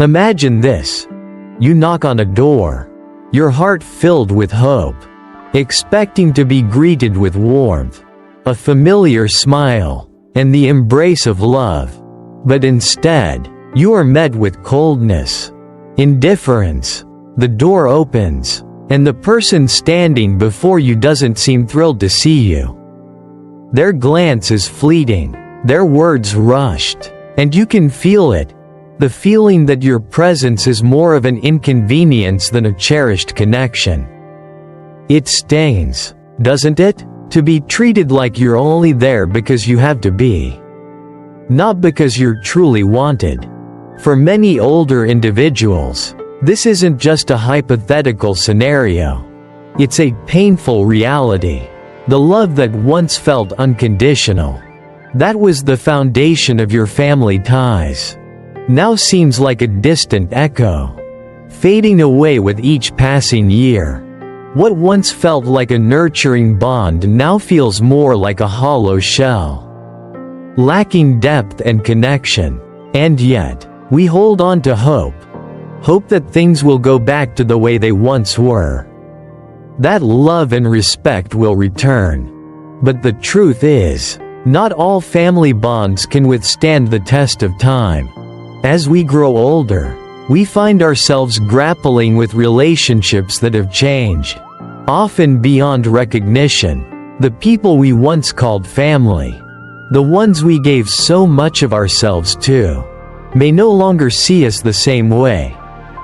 Imagine this. You knock on a door, your heart filled with hope, expecting to be greeted with warmth, a familiar smile, and the embrace of love. But instead, you are met with coldness, indifference. The door opens, and the person standing before you doesn't seem thrilled to see you. Their glance is fleeting, their words rushed, and you can feel it, the feeling that your presence is more of an inconvenience than a cherished connection. It stings, doesn't it, to be treated like you're only there because you have to be, not because you're truly wanted. For many older individuals, this isn't just a hypothetical scenario. It's a painful reality. The love that once felt unconditional, that was the foundation of your family ties, now seems like a distant echo, fading away with each passing year. What once felt like a nurturing bond now feels more like a hollow shell, lacking depth and connection. And yet, we hold on to hope that things will go back to the way they once were, that love and respect will return. But the truth is, not all family bonds can withstand the test of time. As we grow older, we find ourselves grappling with relationships that have changed, often beyond recognition. The people we once called family, the ones we gave so much of ourselves to, may no longer see us the same way.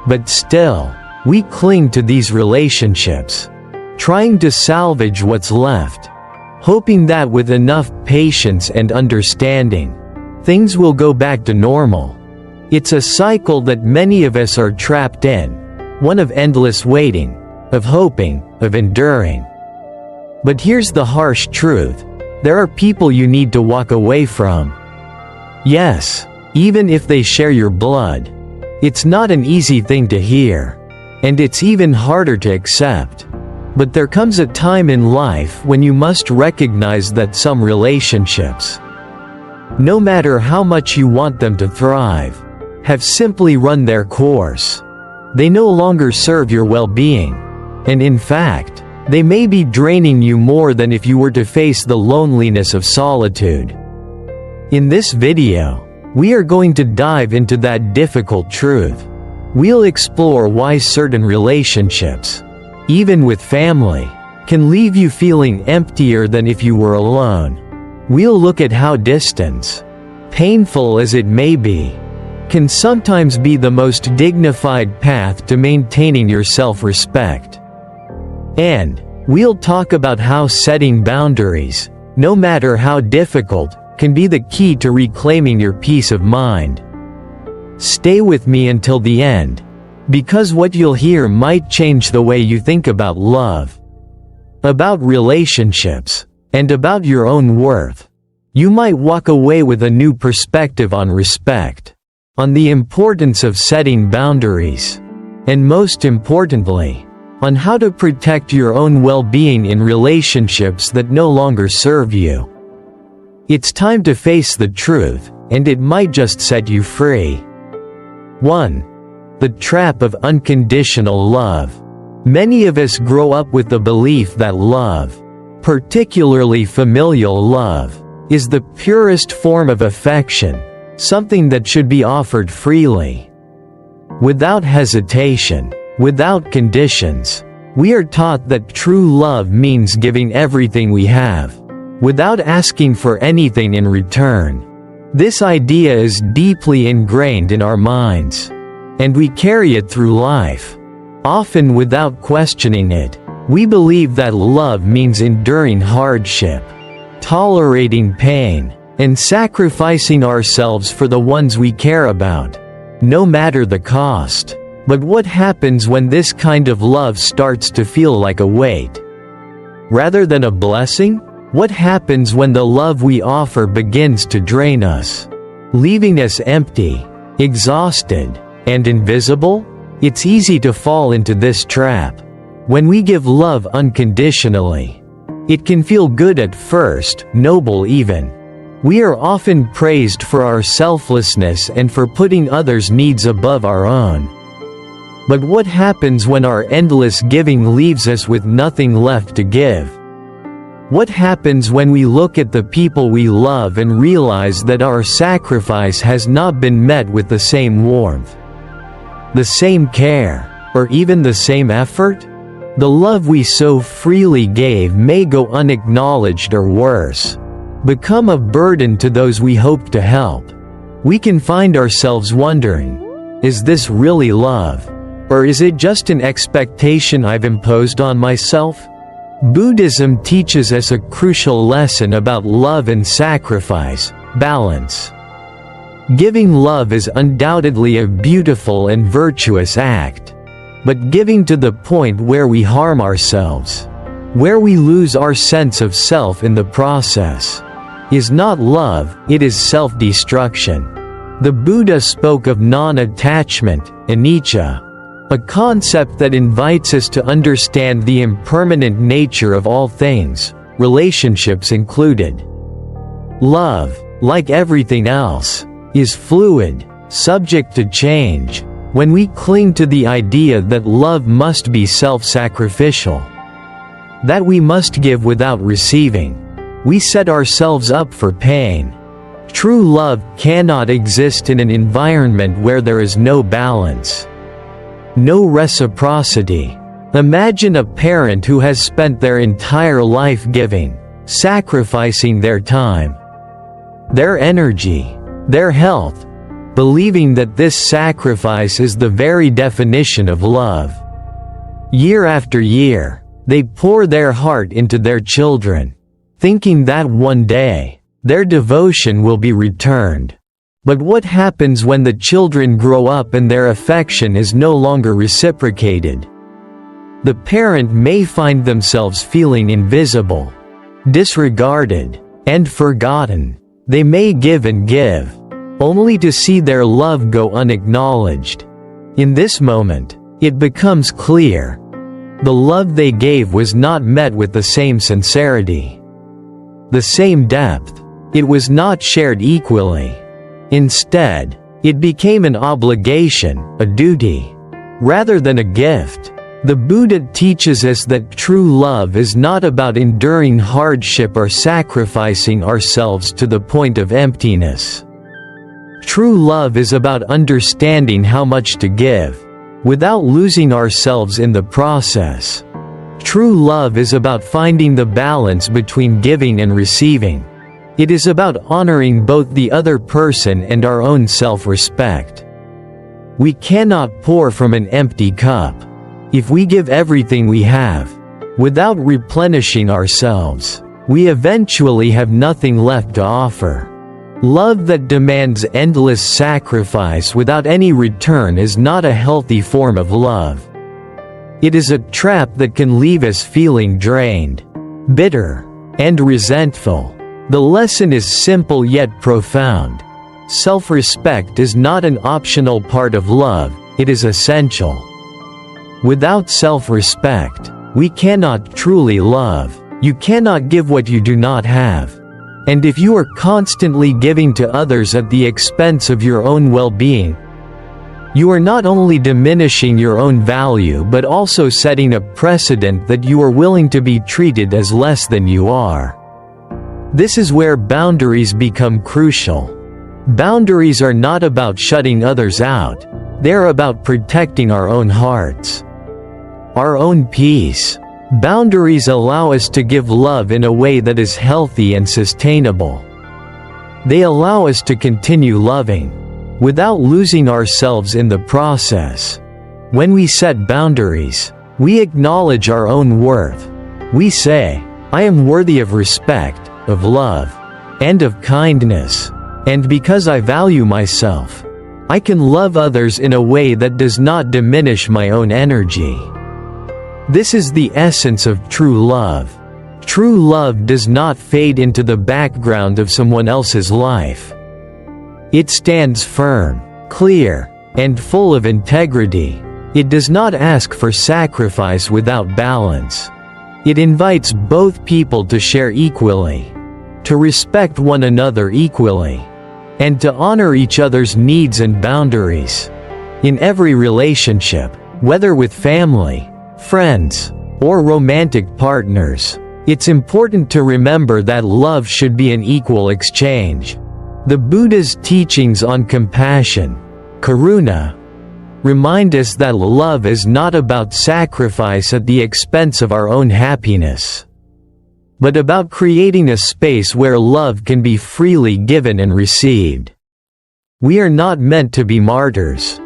But still, we cling to these relationships, trying to salvage what's left, hoping that with enough patience and understanding, things will go back to normal. It's a cycle that many of us are trapped in, one of endless waiting, of hoping, of enduring. But here's the harsh truth. There are people you need to walk away from. Yes, even if they share your blood. It's not an easy thing to hear, and it's even harder to accept. But there comes a time in life when you must recognize that some relationships, no matter how much you want them to thrive, have simply run their course. They no longer serve your well-being, and in fact, they may be draining you more than if you were to face the loneliness of solitude. In this video, we are going to dive into that difficult truth. We'll explore why certain relationships, even with family, can leave you feeling emptier than if you were alone. We'll look at how distance, painful as it may be, can sometimes be the most dignified path to maintaining your self-respect. And we'll talk about how setting boundaries, no matter how difficult, can be the key to reclaiming your peace of mind. Stay with me until the end, because what you'll hear might change the way you think about love, about relationships, and about your own worth. You might walk away with a new perspective on respect, on the importance of setting boundaries, and most importantly, on how to protect your own well-being in relationships that no longer serve you. It's time to face the truth, and it might just set you free. 1. The trap of unconditional love. Many of us grow up with the belief that love, particularly familial love, is the purest form of affection, something that should be offered freely, without hesitation, without conditions. We are taught that true love means giving everything we have, without asking for anything in return. This idea is deeply ingrained in our minds, and we carry it through life, often without questioning it. We believe that love means enduring hardship, tolerating pain, and sacrificing ourselves for the ones we care about, no matter the cost. But what happens when this kind of love starts to feel like a weight, rather than a blessing? What happens when the love we offer begins to drain us, leaving us empty, exhausted, and invisible? It's easy to fall into this trap. When we give love unconditionally, it can feel good at first, noble even. We are often praised for our selflessness and for putting others' needs above our own. But what happens when our endless giving leaves us with nothing left to give? What happens when we look at the people we love and realize that our sacrifice has not been met with the same warmth, the same care, or even the same effort? The love we so freely gave may go unacknowledged or worse, become a burden to those we hope to help. We can find ourselves wondering, is this really love? Or is it just an expectation I've imposed on myself? Buddhism teaches us a crucial lesson about love and sacrifice: balance. Giving love is undoubtedly a beautiful and virtuous act. But giving to the point where we harm ourselves, where we lose our sense of self in the process, is not love, it is self-destruction. The Buddha spoke of non-attachment, anicca, a concept that invites us to understand the impermanent nature of all things, relationships included. Love, like everything else, is fluid, subject to change. When we cling to the idea that love must be self-sacrificial, that we must give without receiving, we set ourselves up for pain. True love cannot exist in an environment where there is no balance, no reciprocity. Imagine a parent who has spent their entire life giving, sacrificing their time, their energy, their health, believing that this sacrifice is the very definition of love. Year after year, they pour their heart into their children, thinking that one day, their devotion will be returned. But what happens when the children grow up and their affection is no longer reciprocated? The parent may find themselves feeling invisible, disregarded, and forgotten. They may give and give, only to see their love go unacknowledged. In this moment, it becomes clear the love they gave was not met with the same sincerity, the same depth. It was not shared equally. Instead, it became an obligation, a duty, rather than a gift. The Buddha teaches us that true love is not about enduring hardship or sacrificing ourselves to the point of emptiness. True love is about understanding how much to give, without losing ourselves in the process. True love is about finding the balance between giving and receiving. It is about honoring both the other person and our own self-respect. We cannot pour from an empty cup. If we give everything we have, without replenishing ourselves, we eventually have nothing left to offer. Love that demands endless sacrifice without any return is not a healthy form of love. It is a trap that can leave us feeling drained, bitter, and resentful. The lesson is simple yet profound. Self-respect is not an optional part of love, it is essential. Without self-respect, we cannot truly love. You cannot give what you do not have. And if you are constantly giving to others at the expense of your own well-being, you are not only diminishing your own value but also setting a precedent that you are willing to be treated as less than you are. This is where boundaries become crucial. Boundaries are not about shutting others out, they are about protecting our own hearts, our own peace. Boundaries allow us to give love in a way that is healthy and sustainable. They allow us to continue loving, without losing ourselves in the process. When we set boundaries, we acknowledge our own worth. We say, I am worthy of respect, of love, and of kindness. And because I value myself, I can love others in a way that does not diminish my own energy. This is the essence of true love. True love does not fade into the background of someone else's life. It stands firm, clear, and full of integrity. It does not ask for sacrifice without balance. It invites both people to share equally. to respect one another equally, and to honor each other's needs and boundaries. In every relationship, whether with family, friends, or romantic partners, it's important to remember that love should be an equal exchange. The Buddha's teachings on compassion, karuna, remind us that love is not about sacrifice at the expense of our own happiness, but about creating a space where love can be freely given and received. We are not meant to be martyrs,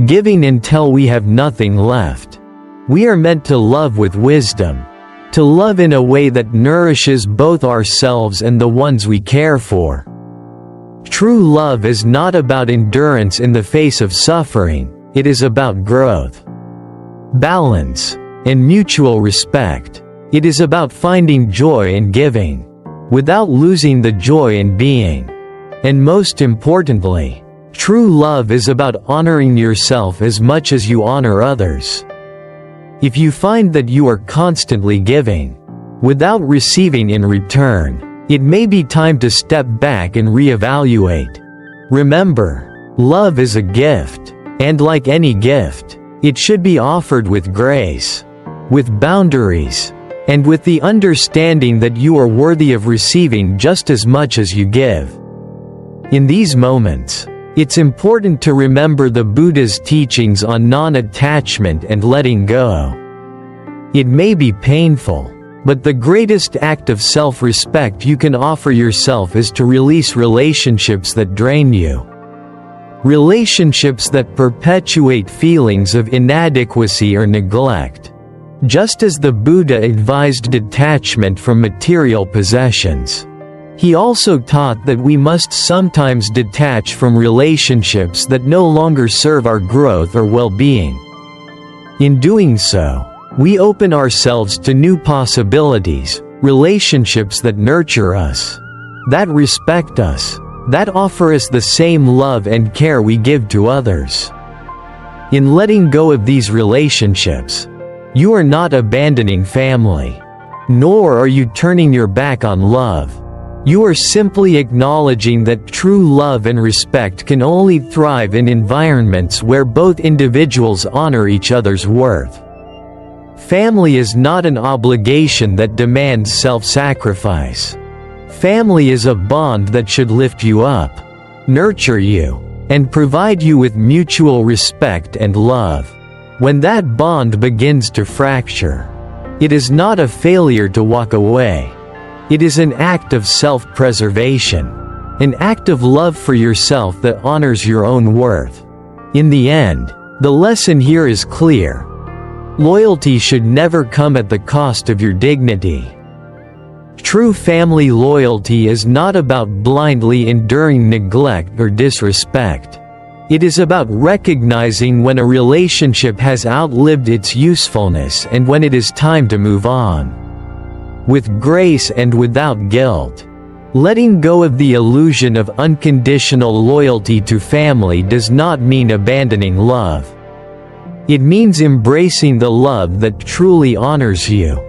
giving until we have nothing left. We are meant to love with wisdom, to love in a way that nourishes both ourselves and the ones we care for. True love is not about endurance in the face of suffering, it is about growth, balance, and mutual respect. It is about finding joy in giving, without losing the joy in being. And most importantly, true love is about honoring yourself as much as you honor others. If you find that you are constantly giving, without receiving in return, it may be time to step back and reevaluate. Remember, love is a gift, and like any gift, it should be offered with grace, with boundaries, and with the understanding that you are worthy of receiving just as much as you give. In these moments, it's important to remember the Buddha's teachings on non-attachment and letting go. It may be painful, but the greatest act of self-respect you can offer yourself is to release relationships that drain you. Relationships that perpetuate feelings of inadequacy or neglect. Just as the Buddha advised detachment from material possessions, he also taught that we must sometimes detach from relationships that no longer serve our growth or well-being. In doing so, we open ourselves to new possibilities, relationships that nurture us, that respect us, that offer us the same love and care we give to others. In letting go of these relationships, you are not abandoning family, nor are you turning your back on love. You are simply acknowledging that true love and respect can only thrive in environments where both individuals honor each other's worth. Family is not an obligation that demands self-sacrifice. Family is a bond that should lift you up, nurture you, and provide you with mutual respect and love. When that bond begins to fracture, it is not a failure to walk away. It is an act of self-preservation, an act of love for yourself that honors your own worth. In the end, the lesson here is clear. Loyalty should never come at the cost of your dignity. True family loyalty is not about blindly enduring neglect or disrespect. It is about recognizing when a relationship has outlived its usefulness and when it is time to move on. With grace and without guilt. Letting go of the illusion of unconditional loyalty to family does not mean abandoning love. It means embracing the love that truly honors you.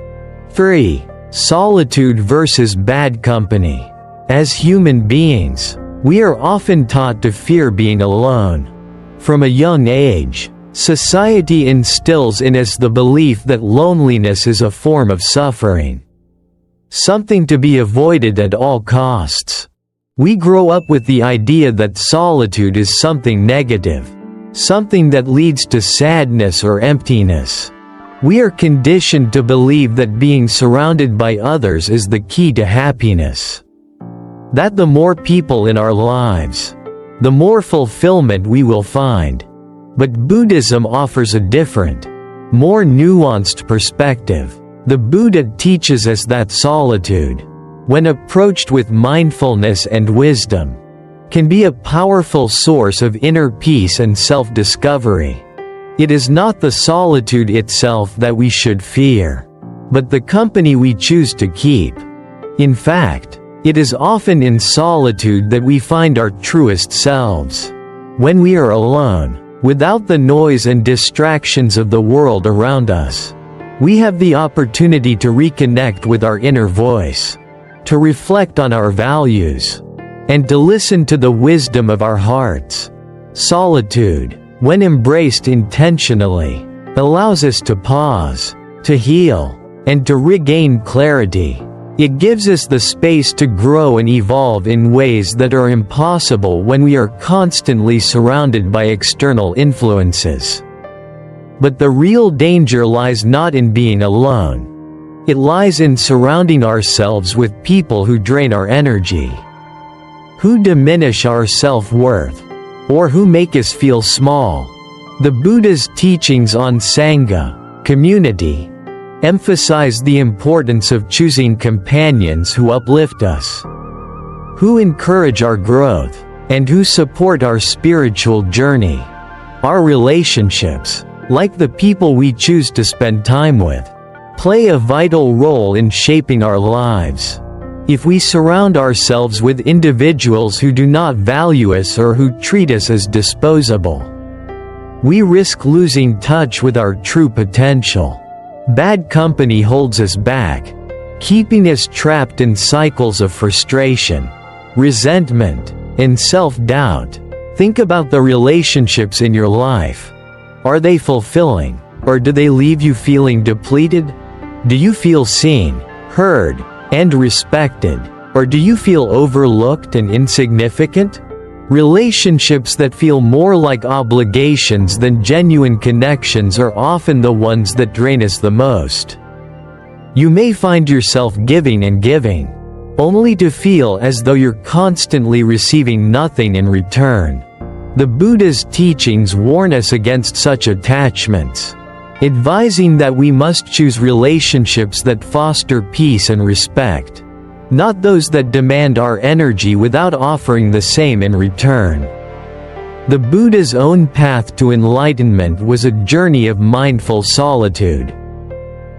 3. Solitude versus bad company. As human beings, we are often taught to fear being alone. From a young age, society instills in us the belief that loneliness is a form of suffering, something to be avoided at all costs. We grow up with the idea that solitude is something negative, something that leads to sadness or emptiness. We are conditioned to believe that being surrounded by others is the key to happiness. That the more people in our lives, the more fulfillment we will find. But Buddhism offers a different, more nuanced perspective. The Buddha teaches us that solitude, when approached with mindfulness and wisdom, can be a powerful source of inner peace and self-discovery. It is not the solitude itself that we should fear, but the company we choose to keep. In fact, it is often in solitude that we find our truest selves. When we are alone, without the noise and distractions of the world around us, we have the opportunity to reconnect with our inner voice. to reflect on our values, and to listen to the wisdom of our hearts. Solitude, when embraced intentionally, allows us to pause, to heal, and to regain clarity. It gives us the space to grow and evolve in ways that are impossible when we are constantly surrounded by external influences. But the real danger lies not in being alone. It lies in surrounding ourselves with people who drain our energy, who diminish our self-worth, or who make us feel small. The Buddha's teachings on Sangha, community, emphasize the importance of choosing companions who uplift us, who encourage our growth, and who support our spiritual journey. Our relationships, like the people we choose to spend time with, play a vital role in shaping our lives. If we surround ourselves with individuals who do not value us or who treat us as disposable, we risk losing touch with our true potential. Bad company holds us back, keeping us trapped in cycles of frustration, resentment, and self-doubt. Think about the relationships in your life. Are they fulfilling, or do they leave you feeling depleted? Do you feel seen, heard, and respected, or do you feel overlooked and insignificant? Relationships that feel more like obligations than genuine connections are often the ones that drain us the most. You may find yourself giving and giving, only to feel as though you're constantly receiving nothing in return. The Buddha's teachings warn us against such attachments, advising that we must choose relationships that foster peace and respect, not those that demand our energy without offering the same in return. The Buddha's own path to enlightenment was a journey of mindful solitude.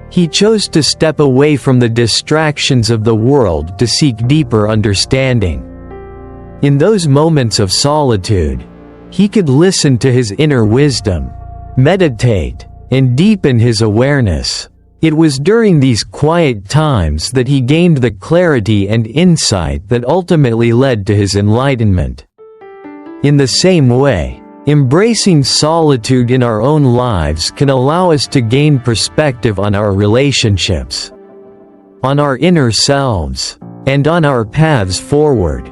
He chose to step away from the distractions of the world to seek deeper understanding. In those moments of solitude, he could listen to his inner wisdom, meditate, and deepen his awareness. It was during these quiet times that he gained the clarity and insight that ultimately led to his enlightenment. In the same way, embracing solitude in our own lives can allow us to gain perspective on our relationships, on our inner selves, and on our paths forward.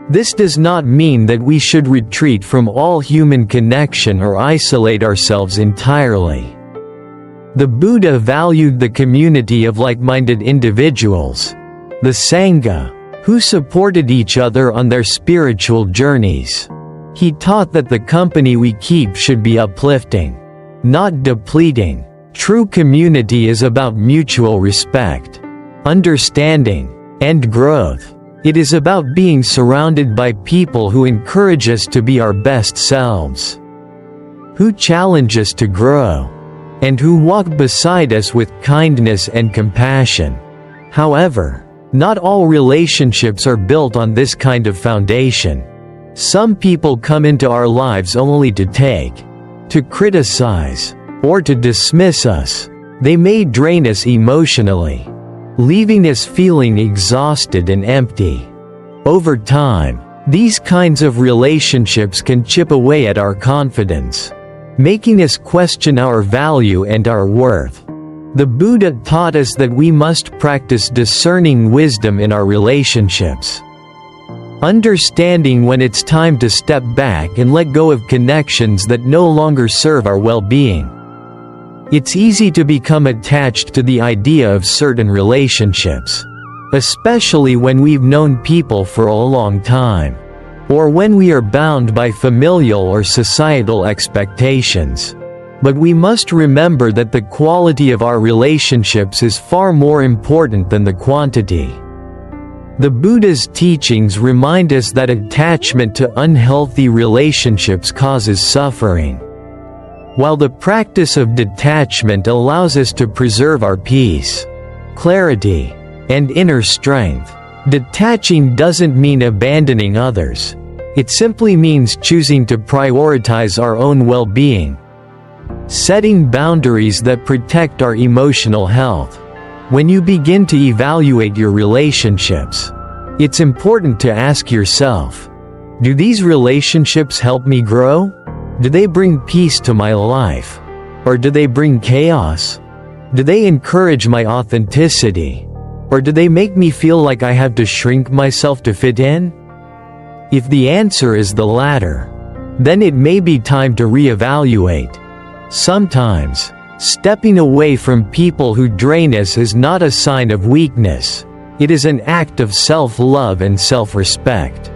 This does not mean that we should retreat from all human connection or isolate ourselves entirely. The Buddha valued the community of like-minded individuals, the Sangha, who supported each other on their spiritual journeys. He taught that the company we keep should be uplifting, not depleting. True community is about mutual respect, understanding, and growth. It is about being surrounded by people who encourage us to be our best selves, who challenge us to grow, and who walk beside us with kindness and compassion. However, not all relationships are built on this kind of foundation. Some people come into our lives only to take, to criticize, or to dismiss us. They may drain us emotionally, leaving us feeling exhausted and empty. Over time, these kinds of relationships can chip away at our confidence, making us question our value and our worth. The Buddha taught us that we must practice discerning wisdom in our relationships, understanding when it's time to step back and let go of connections that no longer serve our well-being. It's easy to become attached to the idea of certain relationships, especially when we've known people for a long time, or when we are bound by familial or societal expectations. But we must remember that the quality of our relationships is far more important than the quantity. The Buddha's teachings remind us that attachment to unhealthy relationships causes suffering, while the practice of detachment allows us to preserve our peace, clarity, and inner strength. Detaching doesn't mean abandoning others. It simply means choosing to prioritize our own well-being, setting boundaries that protect our emotional health, When you begin to evaluate your relationships, it's important to ask yourself, do these relationships help me grow? Do they bring peace to my life? Or do they bring chaos? Do they encourage my authenticity? Or do they make me feel like I have to shrink myself to fit in? If the answer is the latter, then it may be time to reevaluate. Sometimes, stepping away from people who drain us is not a sign of weakness. It is an act of self-love and self-respect.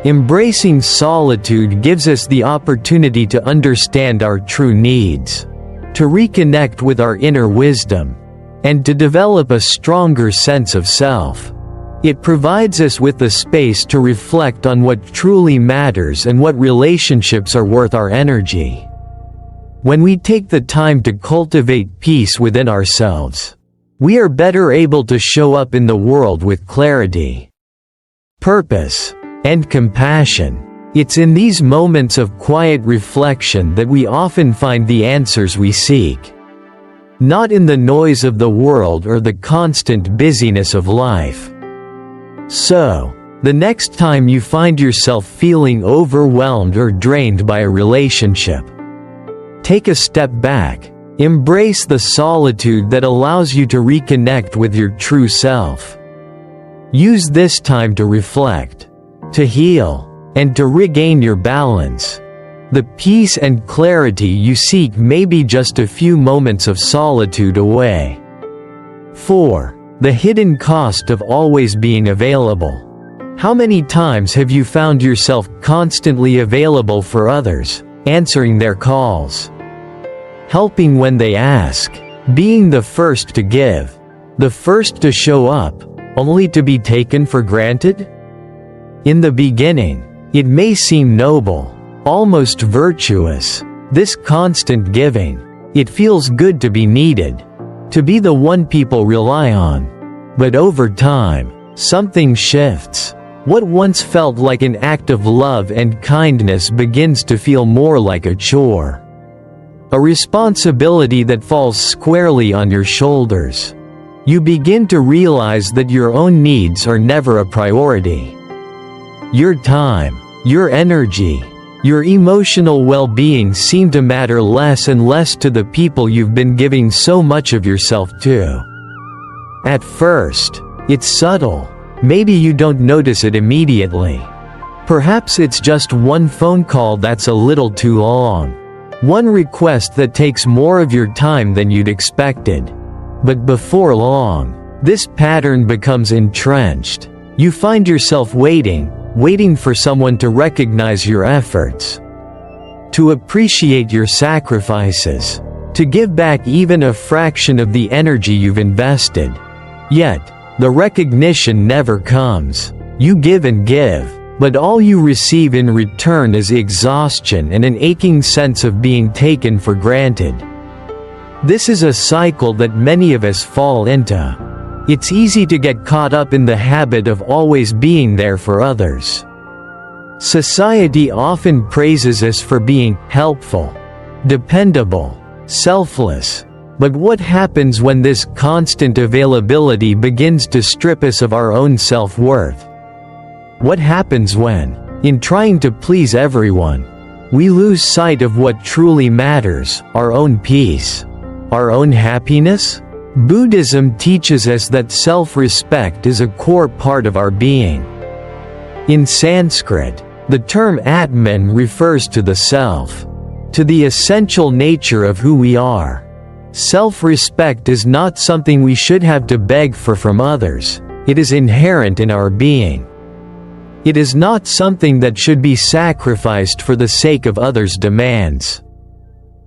Embracing solitude gives us the opportunity to understand our true needs, to reconnect with our inner wisdom, and to develop a stronger sense of self. It provides us with the space to reflect on what truly matters and what relationships are worth our energy. When we take the time to cultivate peace within ourselves, we are better able to show up in the world with clarity, purpose, and compassion. It's in these moments of quiet reflection that we often find the answers we seek. Not in the noise of the world or the constant busyness of life. So, the next time you find yourself feeling overwhelmed or drained by a relationship, take a step back. Embrace the solitude that allows you to reconnect with your true self. Use this time to reflect, to heal, and to regain your balance. The peace and clarity you seek may be just a few moments of solitude away. 4. The hidden cost of always being available. How many times have you found yourself constantly available for others, answering their calls, helping when they ask, being the first to give, the first to show up, only to be taken for granted? In the beginning, it may seem noble, almost virtuous, this constant giving. It feels good to be needed, to be the one people rely on. But over time, something shifts. What once felt like an act of love and kindness begins to feel more like a chore. A responsibility that falls squarely on your shoulders. You begin to realize that your own needs are never a priority. Your time, your energy, your emotional well-being seem to matter less and less to the people you've been giving so much of yourself to. At first, it's subtle. Maybe you don't notice it immediately. Perhaps it's just one phone call that's a little too long. One request that takes more of your time than you'd expected. But before long, this pattern becomes entrenched. You find yourself waiting for someone to recognize your efforts, to appreciate your sacrifices, to give back even a fraction of the energy you've invested. Yet, the recognition never comes. You give and give, but all you receive in return is exhaustion and an aching sense of being taken for granted. This is a cycle that many of us fall into. It's easy to get caught up in the habit of always being there for others. Society often praises us for being helpful, dependable, selfless. But what happens when this constant availability begins to strip us of our own self-worth? What happens when, in trying to please everyone, we lose sight of what truly matters, our own peace, our own happiness? Buddhism teaches us that self-respect is a core part of our being. In Sanskrit, the term Atman refers to the self, to the essential nature of who we are. Self-respect is not something we should have to beg for from others. It is inherent in our being. It is not something that should be sacrificed for the sake of others' demands,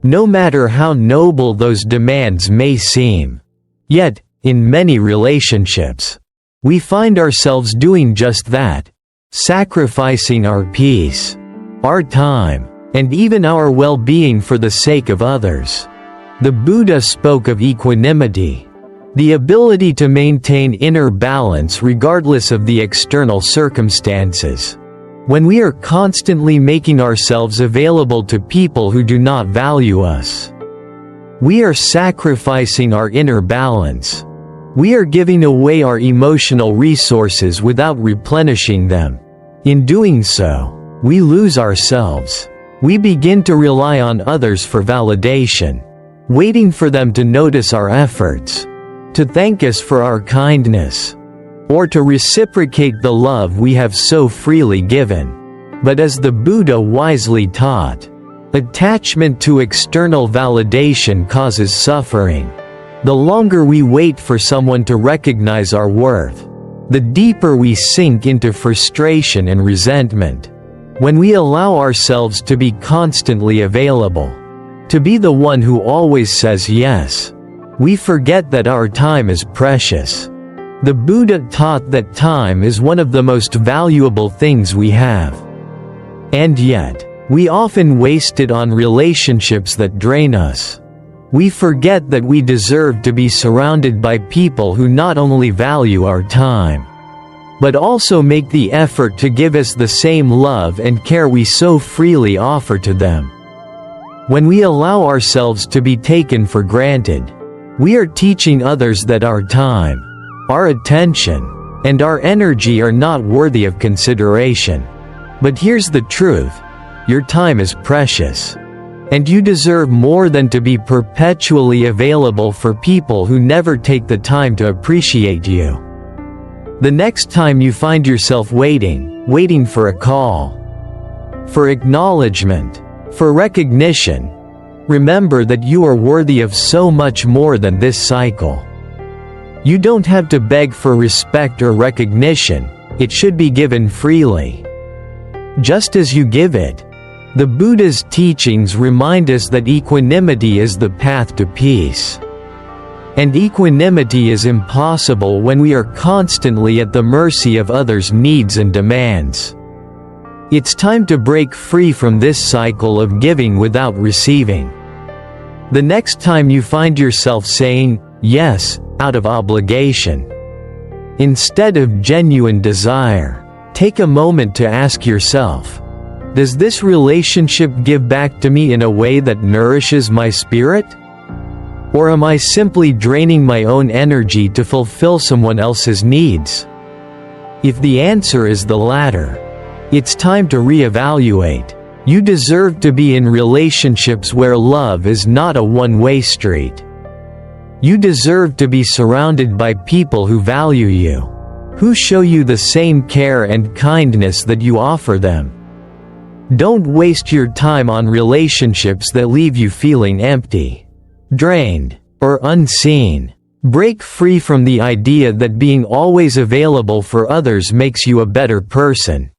no matter how noble those demands may seem. Yet, in many relationships, we find ourselves doing just that, sacrificing our peace, our time, and even our well-being for the sake of others. The Buddha spoke of equanimity, the ability to maintain inner balance regardless of the external circumstances. When we are constantly making ourselves available to people who do not value us, we are sacrificing our inner balance. We are giving away our emotional resources without replenishing them. In doing so, we lose ourselves. We begin to rely on others for validation, waiting for them to notice our efforts, to thank us for our kindness, or to reciprocate the love we have so freely given. But as the Buddha wisely taught, attachment to external validation causes suffering. The longer we wait for someone to recognize our worth, the deeper we sink into frustration and resentment. When we allow ourselves to be constantly available, to be the one who always says yes, we forget that our time is precious. The Buddha taught that time is one of the most valuable things we have. And yet, we often waste it on relationships that drain us. We forget that we deserve to be surrounded by people who not only value our time, but also make the effort to give us the same love and care we so freely offer to them. When we allow ourselves to be taken for granted, we are teaching others that our time, our attention, and our energy are not worthy of consideration. But here's the truth: your time is precious. And you deserve more than to be perpetually available for people who never take the time to appreciate you. The next time you find yourself waiting for a call, for acknowledgement, for recognition, remember that you are worthy of so much more than this cycle. You don't have to beg for respect or recognition, it should be given freely. Just as you give it. The Buddha's teachings remind us that equanimity is the path to peace. And equanimity is impossible when we are constantly at the mercy of others' needs and demands. It's time to break free from this cycle of giving without receiving. The next time you find yourself saying yes out of obligation, instead of genuine desire, take a moment to ask yourself, does this relationship give back to me in a way that nourishes my spirit? Or am I simply draining my own energy to fulfill someone else's needs? If the answer is the latter, it's time to reevaluate. You deserve to be in relationships where love is not a one-way street. You deserve to be surrounded by people who value you, who show you the same care and kindness that you offer them. Don't waste your time on relationships that leave you feeling empty, drained, or unseen. Break free from the idea that being always available for others makes you a better person.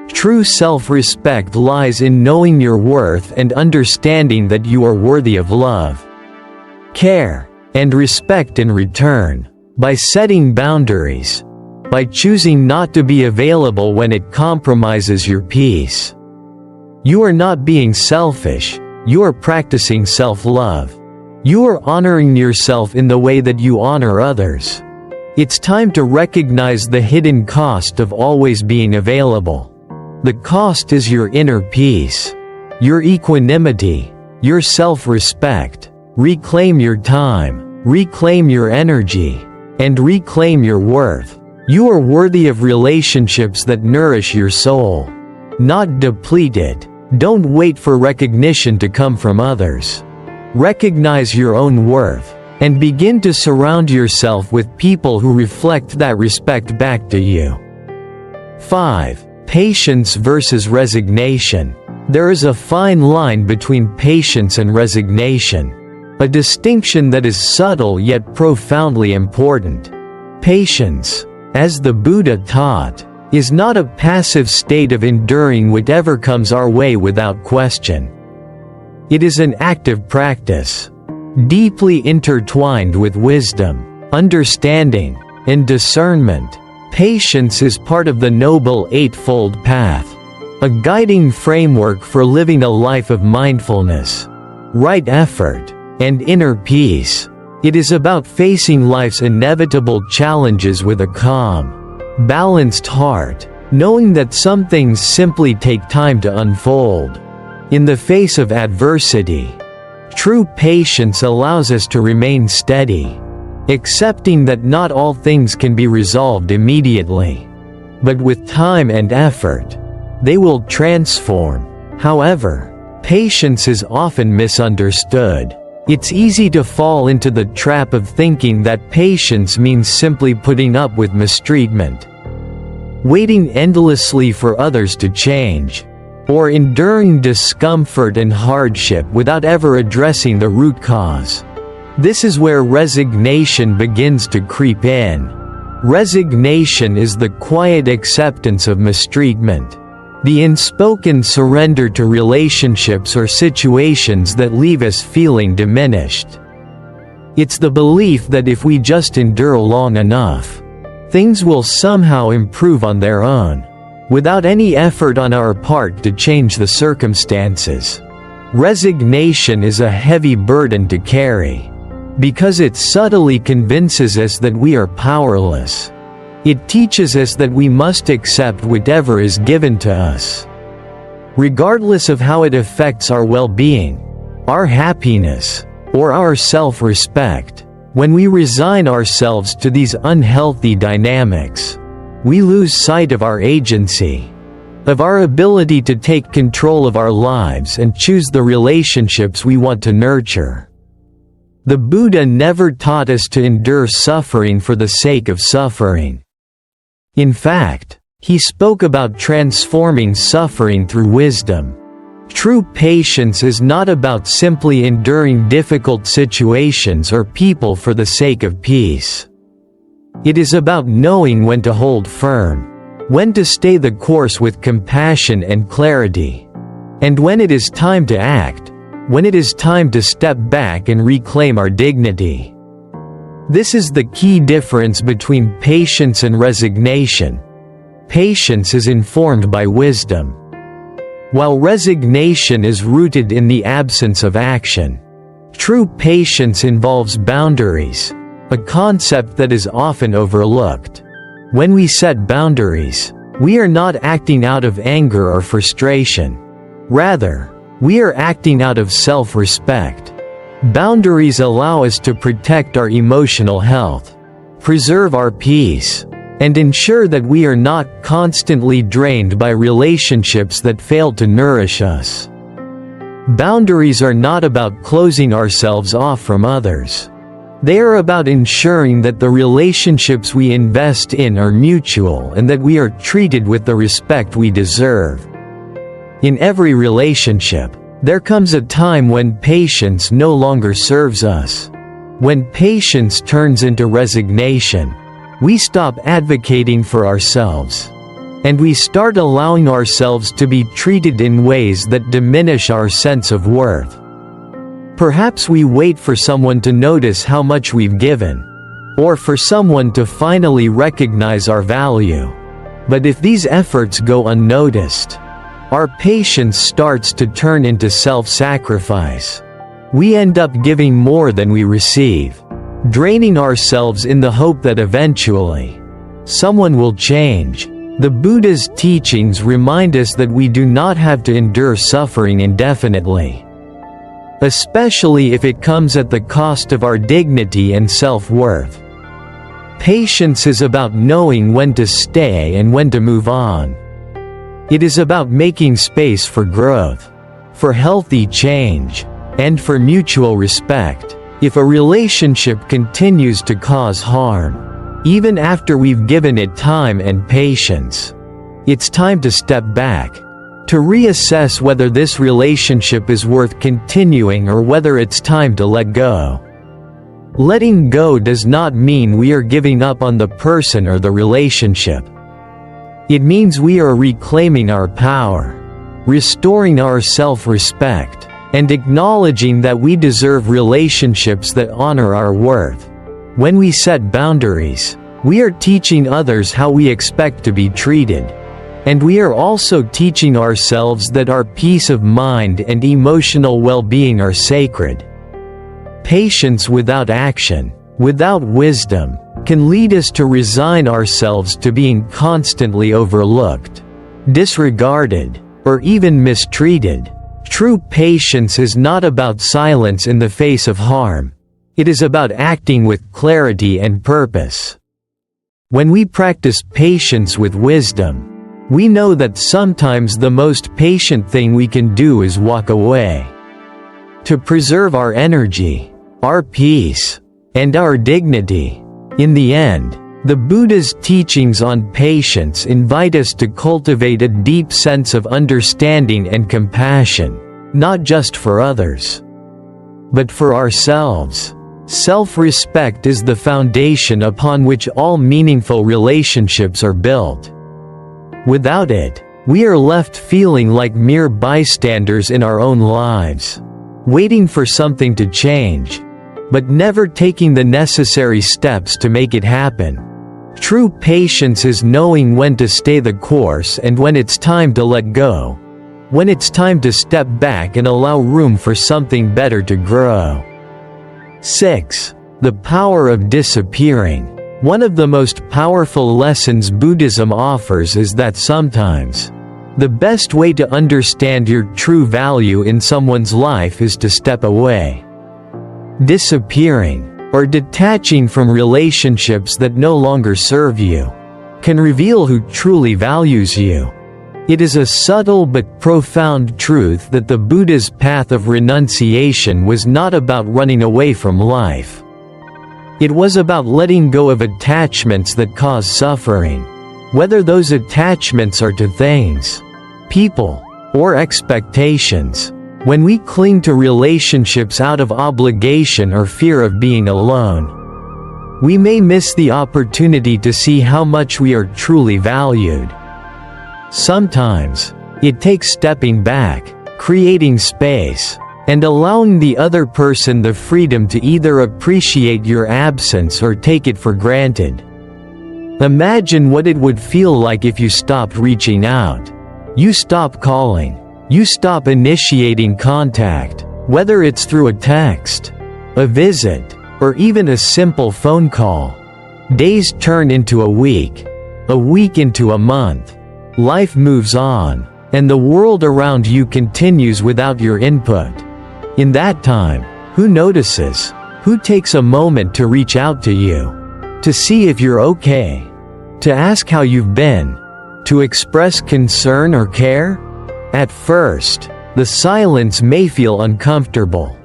True self-respect lies in knowing your worth and understanding that you are worthy of love, care, and respect in return. By setting boundaries, by choosing not to be available when it compromises your peace, you are not being selfish, you are practicing self-love. You are honoring yourself in the way that you honor others. It's time to recognize the hidden cost of always being available. The cost is your inner peace, your equanimity, your self-respect. Reclaim your time, reclaim your energy, and reclaim your worth. You are worthy of relationships that nourish your soul, not deplete it. Don't wait for recognition to come from others. Recognize your own worth, and begin to surround yourself with people who reflect that respect back to you. 5. Patience versus resignation. There is a fine line between patience and resignation, a distinction that is subtle yet profoundly important. Patience, as the Buddha taught, is not a passive state of enduring whatever comes our way without question. It is an active practice, deeply intertwined with wisdom, understanding, and discernment. Patience is part of the Noble Eightfold Path, a guiding framework for living a life of mindfulness, right effort, and inner peace. It is about facing life's inevitable challenges with a calm, balanced heart, knowing that some things simply take time to unfold. In the face of adversity, true patience allows us to remain steady, accepting that not all things can be resolved immediately. But with time and effort, they will transform. However, patience is often misunderstood. It's easy to fall into the trap of thinking that patience means simply putting up with mistreatment, waiting endlessly for others to change, or enduring discomfort and hardship without ever addressing the root cause. This is where resignation begins to creep in. Resignation is the quiet acceptance of mistreatment, the unspoken surrender to relationships or situations that leave us feeling diminished. It's the belief that if we just endure long enough, things will somehow improve on their own, without any effort on our part to change the circumstances. Resignation is a heavy burden to carry, because it subtly convinces us that we are powerless. It teaches us that we must accept whatever is given to us, regardless of how it affects our well-being, our happiness, or our self-respect. When we resign ourselves to these unhealthy dynamics, we lose sight of our agency, of our ability to take control of our lives and choose the relationships we want to nurture. The Buddha never taught us to endure suffering for the sake of suffering. In fact, he spoke about transforming suffering through wisdom. True patience is not about simply enduring difficult situations or people for the sake of peace. It is about knowing when to hold firm, when to stay the course with compassion and clarity, and when it is time to act, when it is time to step back and reclaim our dignity. This is the key difference between patience and resignation. Patience is informed by wisdom, while resignation is rooted in the absence of action. True patience involves boundaries, a concept that is often overlooked. When we set boundaries, we are not acting out of anger or frustration. Rather, we are acting out of self-respect. Boundaries allow us to protect our emotional health, preserve our peace, and ensure that we are not constantly drained by relationships that fail to nourish us. Boundaries are not about closing ourselves off from others. They are about ensuring that the relationships we invest in are mutual and that we are treated with the respect we deserve. In every relationship, there comes a time when patience no longer serves us. When patience turns into resignation, we stop advocating for ourselves, and we start allowing ourselves to be treated in ways that diminish our sense of worth. Perhaps we wait for someone to notice how much we've given, or for someone to finally recognize our value. But if these efforts go unnoticed, our patience starts to turn into self-sacrifice. We end up giving more than we receive, draining ourselves in the hope that eventually, someone will change. The Buddha's teachings remind us that we do not have to endure suffering indefinitely, especially if it comes at the cost of our dignity and self-worth. Patience is about knowing when to stay and when to move on. It is about making space for growth, for healthy change, and for mutual respect. If a relationship continues to cause harm, even after we've given it time and patience, it's time to step back, to reassess whether this relationship is worth continuing or whether it's time to let go. Letting go does not mean we are giving up on the person or the relationship. It means we are reclaiming our power, restoring our self-respect, and acknowledging that we deserve relationships that honor our worth. When we set boundaries, we are teaching others how we expect to be treated, and we are also teaching ourselves that our peace of mind and emotional well-being are sacred. Patience without action, without wisdom, can lead us to resign ourselves to being constantly overlooked, disregarded, or even mistreated. True patience is not about silence in the face of harm. It is about acting with clarity and purpose. When we practice patience with wisdom, we know that sometimes the most patient thing we can do is walk away. To preserve our energy, our peace, and our dignity. In the end, the Buddha's teachings on patience invite us to cultivate a deep sense of understanding and compassion, not just for others, but for ourselves. Self-respect is the foundation upon which all meaningful relationships are built. Without it, we are left feeling like mere bystanders in our own lives, waiting for something to change, but never taking the necessary steps to make it happen. True patience is knowing when to stay the course and when it's time to let go, when it's time to step back and allow room for something better to grow. 6. The power of disappearing. One of the most powerful lessons Buddhism offers is that sometimes the best way to understand your true value in someone's life is to step away. Disappearing, or detaching from relationships that no longer serve you, can reveal who truly values you. It is a subtle but profound truth that the Buddha's path of renunciation was not about running away from life. It was about letting go of attachments that cause suffering, whether those attachments are to things, people, or expectations. When we cling to relationships out of obligation or fear of being alone, we may miss the opportunity to see how much we are truly valued. Sometimes, it takes stepping back, creating space, and allowing the other person the freedom to either appreciate your absence or take it for granted. Imagine what it would feel like if you stopped reaching out. You stop calling. You stop initiating contact, whether it's through a text, a visit, or even a simple phone call. Days turn into a week into a month. Life moves on, and the world around you continues without your input. In that time, who notices? Who takes a moment to reach out to you? To see if you're okay? To ask how you've been? To express concern or care? At first, the silence may feel uncomfortable.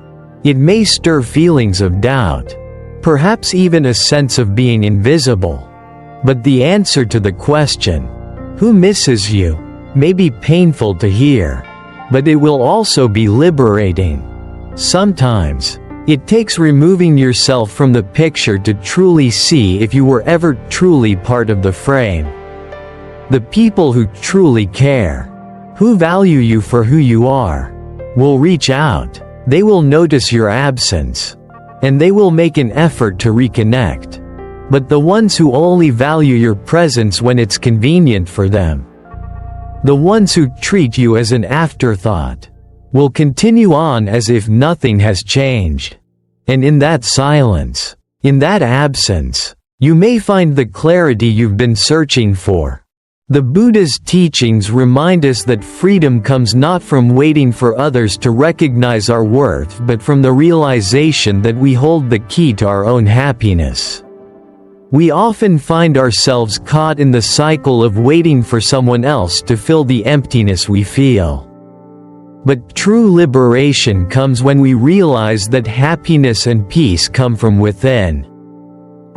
It may stir feelings of doubt, perhaps even a sense of being invisible. But the answer to the question, "Who misses you?" may be painful to hear, but it will also be liberating. Sometimes, it takes removing yourself from the picture to truly see if you were ever truly part of the frame. The people who truly care, who value you for who you are, will reach out. They will notice your absence, and they will make an effort to reconnect. But the ones who only value your presence when it's convenient for them, the ones who treat you as an afterthought, will continue on as if nothing has changed. And in that silence, in that absence, you may find the clarity you've been searching for. The Buddha's teachings remind us that freedom comes not from waiting for others to recognize our worth but from the realization that we hold the key to our own happiness. We often find ourselves caught in the cycle of waiting for someone else to fill the emptiness we feel. But true liberation comes when we realize that happiness and peace come from within.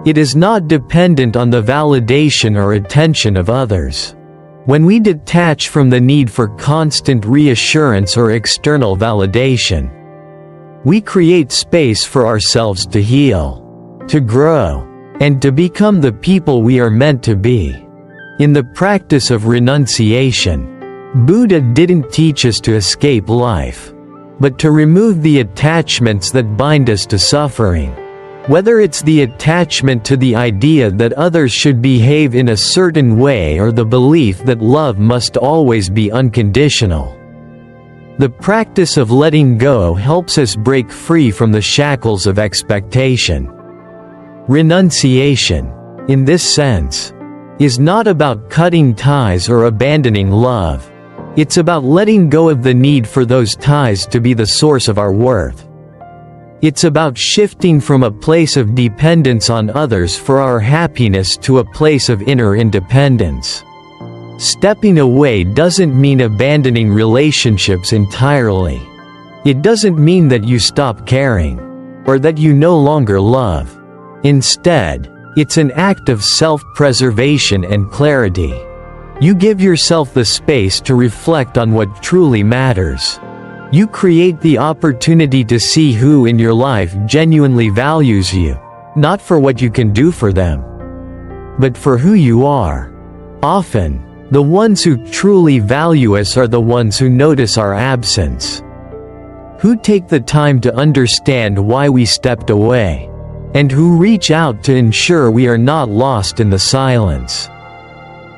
It is not dependent on the validation or attention of others. When we detach from the need for constant reassurance or external validation, we create space for ourselves to heal, to grow, and to become the people we are meant to be. In the practice of renunciation, Buddha didn't teach us to escape life, but to remove the attachments that bind us to suffering. Whether it's the attachment to the idea that others should behave in a certain way or the belief that love must always be unconditional. The practice of letting go helps us break free from the shackles of expectation. Renunciation, in this sense, is not about cutting ties or abandoning love. It's about letting go of the need for those ties to be the source of our worth. It's about shifting from a place of dependence on others for our happiness to a place of inner independence. Stepping away doesn't mean abandoning relationships entirely. It doesn't mean that you stop caring, or that you no longer love. Instead, it's an act of self-preservation and clarity. You give yourself the space to reflect on what truly matters. You create the opportunity to see who in your life genuinely values you, not for what you can do for them, but for who you are. Often, the ones who truly value us are the ones who notice our absence, who take the time to understand why we stepped away, and who reach out to ensure we are not lost in the silence.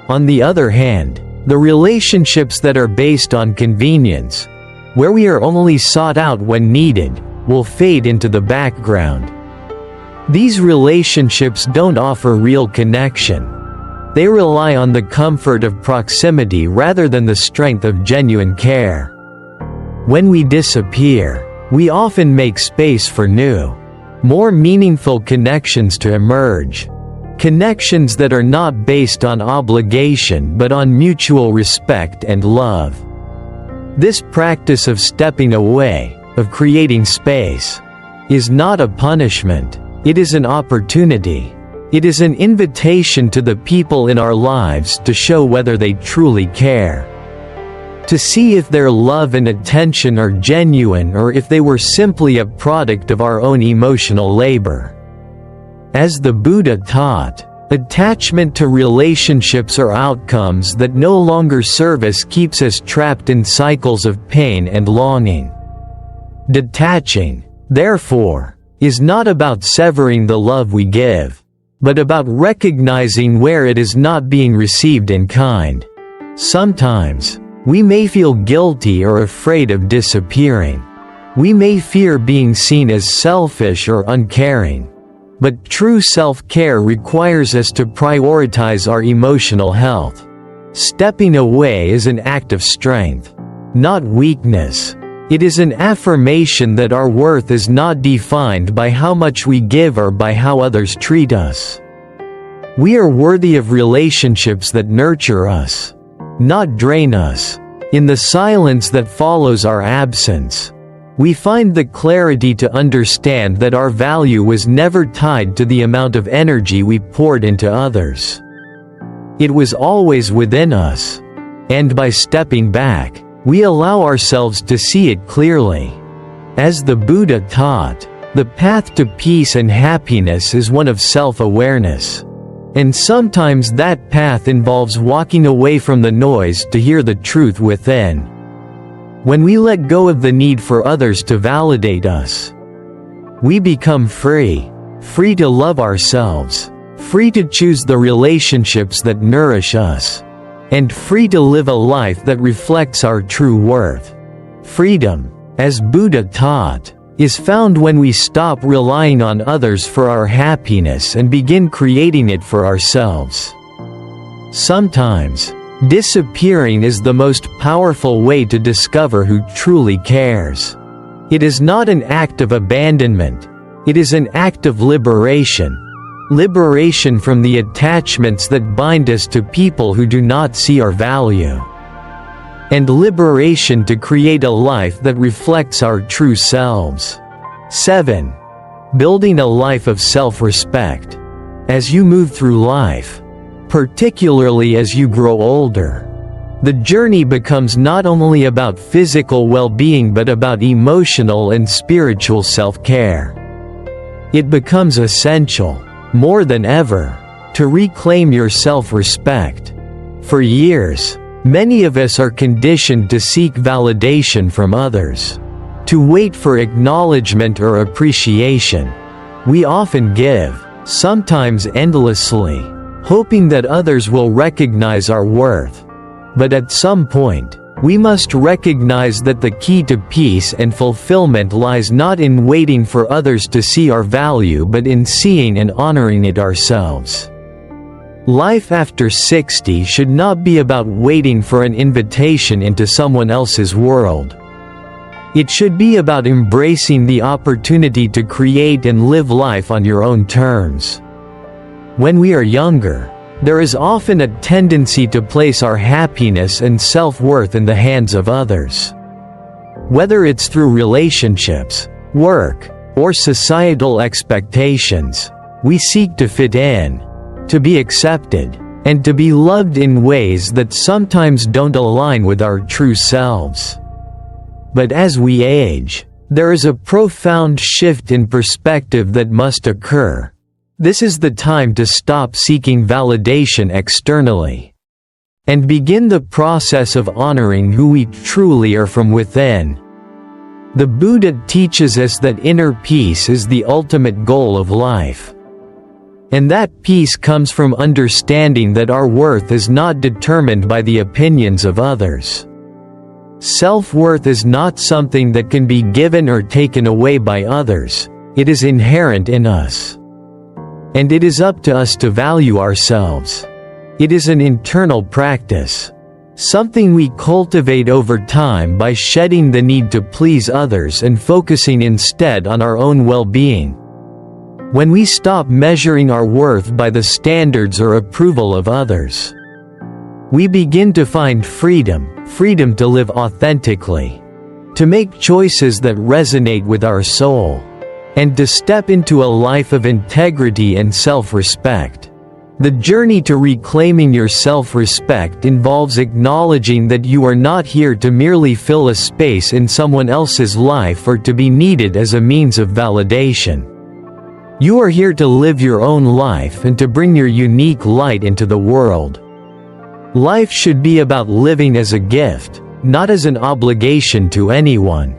On the other hand, the relationships that are based on convenience, where we are only sought out when needed, will fade into the background. These relationships don't offer real connection. They rely on the comfort of proximity rather than the strength of genuine care. When we disappear, we often make space for new, more meaningful connections to emerge. Connections that are not based on obligation but on mutual respect and love. This practice of stepping away, of creating space, is not a punishment, it is an opportunity. It is an invitation to the people in our lives to show whether they truly care. To see if their love and attention are genuine or if they were simply a product of our own emotional labor. As the Buddha taught, attachment to relationships or outcomes that no longer serve us keeps us trapped in cycles of pain and longing. Detaching, therefore, is not about severing the love we give, but about recognizing where it is not being received in kind. Sometimes, we may feel guilty or afraid of disappearing. We may fear being seen as selfish or uncaring. But true self-care requires us to prioritize our emotional health. Stepping away is an act of strength, not weakness. It is an affirmation that our worth is not defined by how much we give or by how others treat us. We are worthy of relationships that nurture us, not drain us. In the silence that follows our absence, we find the clarity to understand that our value was never tied to the amount of energy we poured into others. It was always within us. And by stepping back, we allow ourselves to see it clearly. As the Buddha taught, the path to peace and happiness is one of self-awareness. And sometimes that path involves walking away from the noise to hear the truth within. When we let go of the need for others to validate us, we become free to love ourselves, free to choose the relationships that nourish us, and free to live a life that reflects our true worth. Freedom, as Buddha taught, is found when we stop relying on others for our happiness and begin creating it for ourselves. Sometimes, disappearing is the most powerful way to discover who truly cares. It is not an act of abandonment, it is an act of liberation. Liberation from the attachments that bind us to people who do not see our value. And liberation to create a life that reflects our true selves. 7. Building a life of self-respect. As you move through life, particularly as you grow older, the journey becomes not only about physical well-being but about emotional and spiritual self-care. It becomes essential, more than ever, to reclaim your self-respect. For years, many of us are conditioned to seek validation from others, to wait for acknowledgement or appreciation. We often give, sometimes endlessly, hoping that others will recognize our worth. But at some point, we must recognize that the key to peace and fulfillment lies not in waiting for others to see our value but in seeing and honoring it ourselves. Life after 60 should not be about waiting for an invitation into someone else's world. It should be about embracing the opportunity to create and live life on your own terms. When we are younger, there is often a tendency to place our happiness and self-worth in the hands of others. Whether it's through relationships, work, or societal expectations, we seek to fit in, to be accepted, and to be loved in ways that sometimes don't align with our true selves. But as we age, there is a profound shift in perspective that must occur. This is the time to stop seeking validation externally and begin the process of honoring who we truly are from within. The Buddha teaches us that inner peace is the ultimate goal of life. And that peace comes from understanding that our worth is not determined by the opinions of others. Self-worth is not something that can be given or taken away by others, it is inherent in us. And it is up to us to value ourselves. It is an internal practice, something we cultivate over time by shedding the need to please others and focusing instead on our own well-being. When we stop measuring our worth by the standards or approval of others, we begin to find freedom to live authentically, to make choices that resonate with our soul, and to step into a life of integrity and self-respect. The journey to reclaiming your self-respect involves acknowledging that you are not here to merely fill a space in someone else's life or to be needed as a means of validation. You are here to live your own life and to bring your unique light into the world. Life should be about living as a gift, not as an obligation to anyone,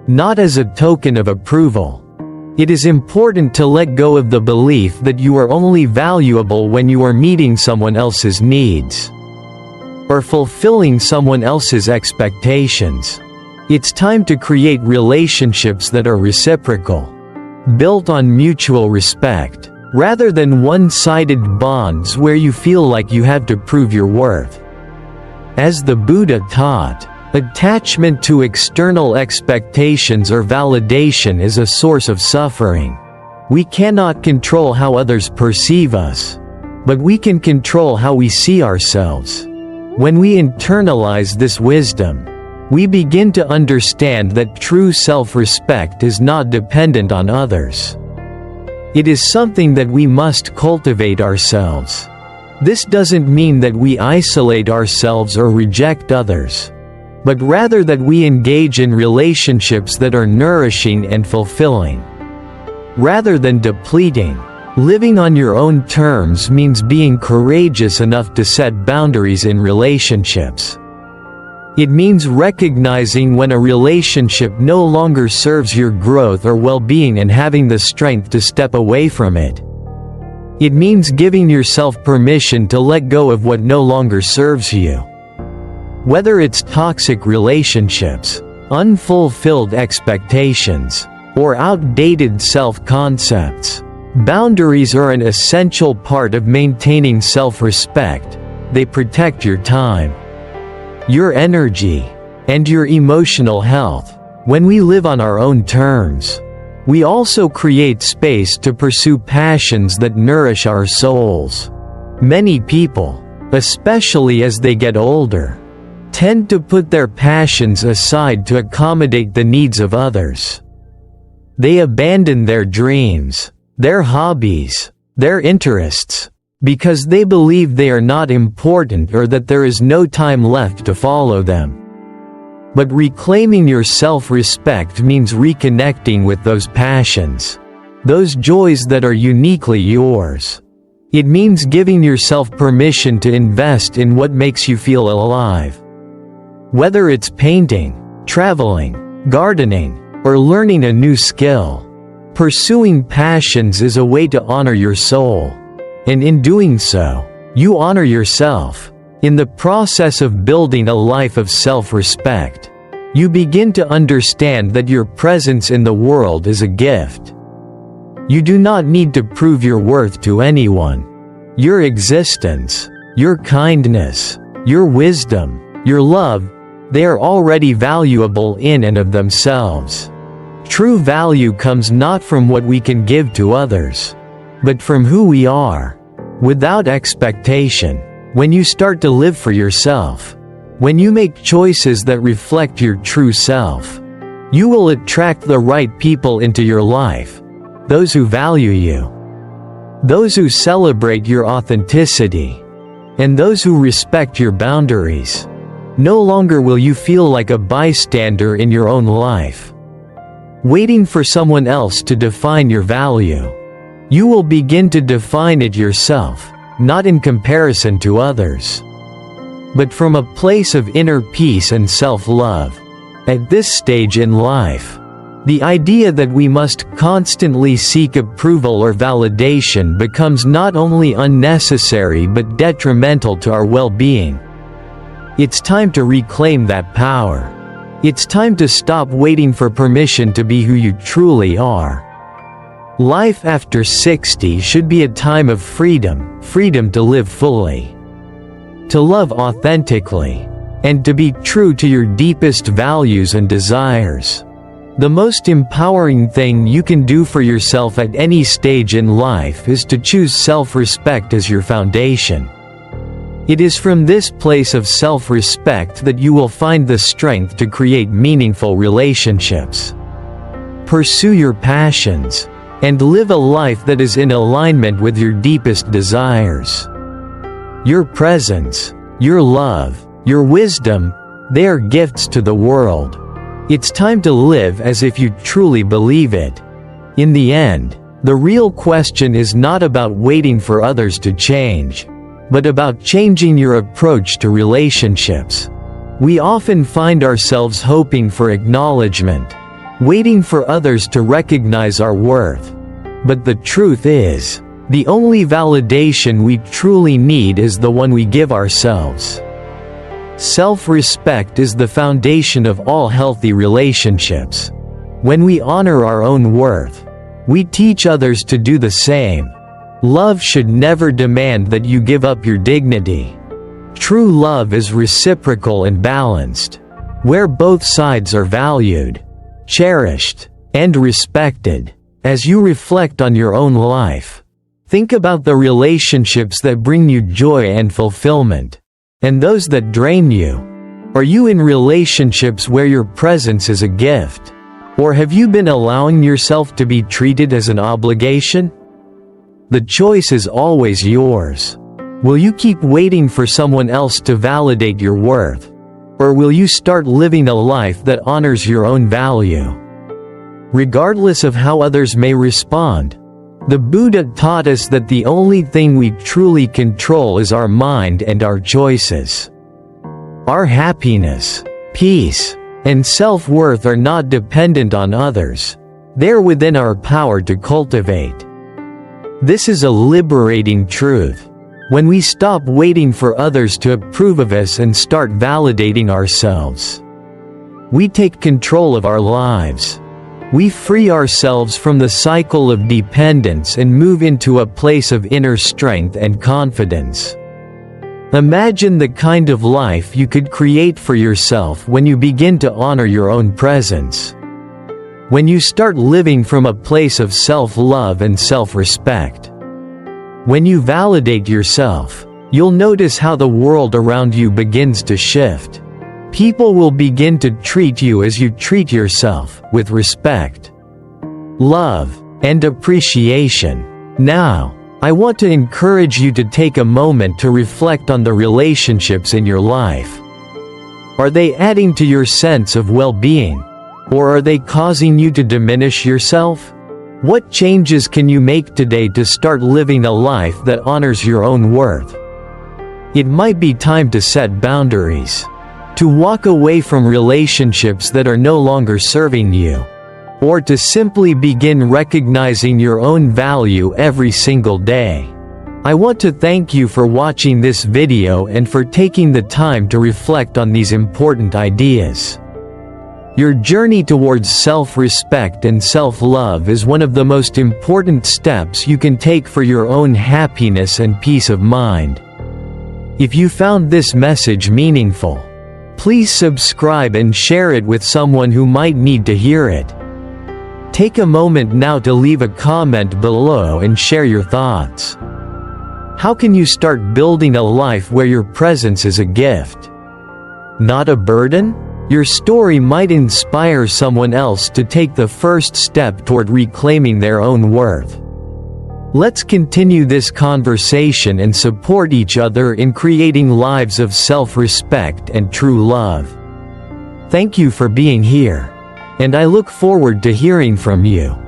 not as a token of approval. It is important to let go of the belief that you are only valuable when you are meeting someone else's needs or fulfilling someone else's expectations. It's time to create relationships that are reciprocal, built on mutual respect, rather than one-sided bonds where you feel like you have to prove your worth. As the Buddha taught, attachment to external expectations or validation is a source of suffering. We cannot control how others perceive us, but we can control how we see ourselves. When we internalize this wisdom, we begin to understand that true self-respect is not dependent on others. It is something that we must cultivate ourselves. This doesn't mean that we isolate ourselves or reject others, but rather that we engage in relationships that are nourishing and fulfilling, rather than depleting. Living on your own terms means being courageous enough to set boundaries in relationships. It means recognizing when a relationship no longer serves your growth or well-being and having the strength to step away from it. It means giving yourself permission to let go of what no longer serves you. Whether it's toxic relationships, unfulfilled expectations, or outdated self-concepts, boundaries are an essential part of maintaining self-respect. They protect your time, your energy, and your emotional health. When we live on our own terms, we also create space to pursue passions that nourish our souls. Many people, especially as they get older, tend to put their passions aside to accommodate the needs of others. They abandon their dreams, their hobbies, their interests, because they believe they are not important or that there is no time left to follow them. But reclaiming your self-respect means reconnecting with those passions, those joys that are uniquely yours. It means giving yourself permission to invest in what makes you feel alive. Whether it's painting, traveling, gardening, or learning a new skill, pursuing passions is a way to honor your soul. And in doing so, you honor yourself. In the process of building a life of self-respect, you begin to understand that your presence in the world is a gift. You do not need to prove your worth to anyone. Your existence, your kindness, your wisdom, your love, They are already valuable in and of themselves. True value comes not from what we can give to others, but from who we are. Without expectation. When you start to live for yourself, when you make choices that reflect your true self, you will attract the right people into your life. Those who value you. Those who celebrate your authenticity. And those who respect your boundaries. No longer will you feel like a bystander in your own life, waiting for someone else to define your value. You will begin to define it yourself, not in comparison to others, but from a place of inner peace and self-love. At this stage in life, the idea that we must constantly seek approval or validation becomes not only unnecessary but detrimental to our well-being. It's time to reclaim that power. It's time to stop waiting for permission to be who you truly are. Life after 60 should be a time of freedom, freedom to live fully, to love authentically, and to be true to your deepest values and desires. The most empowering thing you can do for yourself at any stage in life is to choose self-respect as your foundation. It is from this place of self-respect that you will find the strength to create meaningful relationships, pursue your passions, and live a life that is in alignment with your deepest desires. Your presence, your love, your wisdom, they are gifts to the world. It's time to live as if you truly believe it. In the end, the real question is not about waiting for others to change, but about changing your approach to relationships. We often find ourselves hoping for acknowledgement, waiting for others to recognize our worth. But the truth is, the only validation we truly need is the one we give ourselves. Self-respect is the foundation of all healthy relationships. When we honor our own worth, we teach others to do the same. Love should never demand that you give up your dignity. True love is reciprocal and balanced, where both sides are valued, cherished, and respected. As you reflect on your own life, think about the relationships that bring you joy and fulfillment, and those that drain you. Are you in relationships where your presence is a gift? Or have you been allowing yourself to be treated as an obligation? The choice is always yours. Will you keep waiting for someone else to validate your worth? Or will you start living a life that honors your own value? Regardless of how others may respond, the Buddha taught us that the only thing we truly control is our mind and our choices. Our happiness, peace, and self-worth are not dependent on others. They're within our power to cultivate. This is a liberating truth. When we stop waiting for others to approve of us and start validating ourselves, we take control of our lives. We free ourselves from the cycle of dependence and move into a place of inner strength and confidence. Imagine the kind of life you could create for yourself when you begin to honor your own presence. When you start living from a place of self-love and self-respect. When you validate yourself, you'll notice how the world around you begins to shift. People will begin to treat you as you treat yourself, with respect, love, and appreciation. Now, I want to encourage you to take a moment to reflect on the relationships in your life. Are they adding to your sense of well-being? Or are they causing you to diminish yourself? What changes can you make today to start living a life that honors your own worth? It might be time to set boundaries, to walk away from relationships that are no longer serving you, or to simply begin recognizing your own value every single day. I want to thank you for watching this video and for taking the time to reflect on these important ideas. Your journey towards self-respect and self-love is one of the most important steps you can take for your own happiness and peace of mind. If you found this message meaningful, Please subscribe and share it with someone who might need to hear it. Take a moment now to leave a comment below and share your thoughts. How can you start building a life where your presence is a gift, not a burden? Your story might inspire someone else to take the first step toward reclaiming their own worth. Let's continue this conversation and support each other in creating lives of self-respect and true love. Thank you for being here, and I look forward to hearing from you.